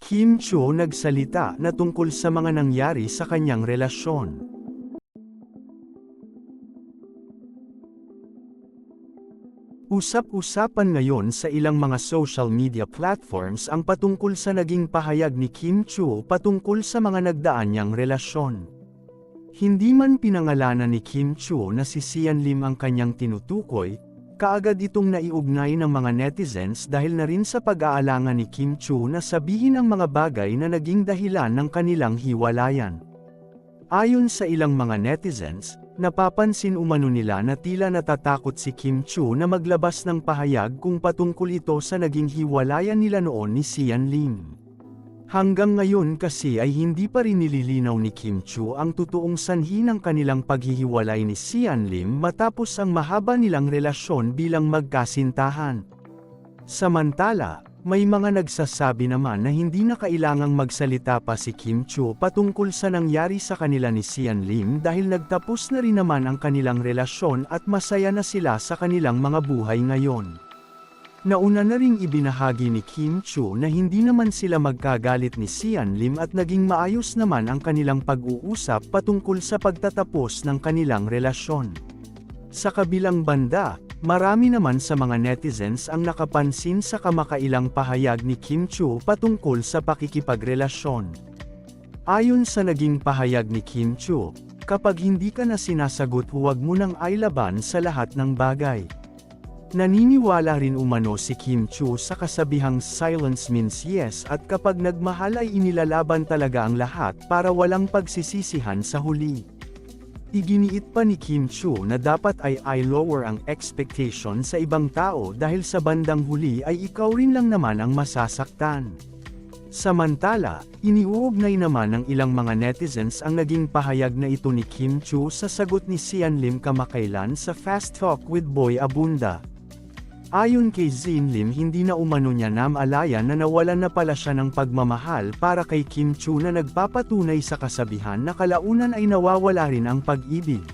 Kim Chiu nagsalita na tungkol sa mga nangyari sa kanyang relasyon. Usap-usapan ngayon sa ilang mga social media platforms ang patungkol sa naging pahayag ni Kim Chiu patungkol sa mga nagdaan niyang relasyon. Hindi man pinangalanan ni Kim Chiu na si Sian Lim ang kanyang tinutukoy, kaagad itong naiugnay ng mga netizens dahil na rin sa pag-aalangan ni Kim Chiu na sabihin ang mga bagay na naging dahilan ng kanilang hiwalayan. Ayon sa ilang mga netizens, napapansin umano nila na tila natatakot si Kim Chiu na maglabas ng pahayag kung patungkol ito sa naging hiwalayan nila noon ni Sian Lim. Hanggang ngayon kasi ay hindi pa rin nililinaw ni Kim Chiu ang totoong sanhi ng kanilang paghihiwalay ni Sian Lim matapos ang mahaba nilang relasyon bilang magkasintahan. Samantala, may mga nagsasabi naman na hindi na kailangang magsalita pa si Kim Chiu patungkol sa nangyari sa kanila ni Sian Lim dahil nagtapos na rin naman ang kanilang relasyon at masaya na sila sa kanilang mga buhay ngayon. Nauna na ring ibinahagi ni Kim Chiu na hindi naman sila magkagalit ni Sian Lim at naging maayos naman ang kanilang pag-uusap patungkol sa pagtatapos ng kanilang relasyon. Sa kabilang banda, marami naman sa mga netizens ang nakapansin sa kamakailang pahayag ni Kim Chiu patungkol sa pakikipagrelasyon. Ayon sa naging pahayag ni Kim Chiu, kapag hindi ka na sinasagot huwag mo nang ailaban sa lahat ng bagay. Naniniwala rin umano si Kim Chiu sa kasabihang silence means yes at kapag nagmahal ay inilalaban talaga ang lahat para walang pagsisisihan sa huli. Iginiit pa ni Kim Chiu na dapat ay i-lower ang expectation sa ibang tao dahil sa bandang huli ay ikaw rin lang naman ang masasaktan. Samantala, iniuugnay naman ng ilang mga netizens ang naging pahayag na ito ni Kim Chiu sa sagot ni Sian Lim kamakailan sa Fast Talk with Boy Abunda. Ayon kay Sian Lim hindi na umano niya namalayan na nawalan na pala siya ng pagmamahal para kay Kim Chiu na nagpapatunay sa kasabihan na kalaunan ay nawawala rin ang pag-ibig.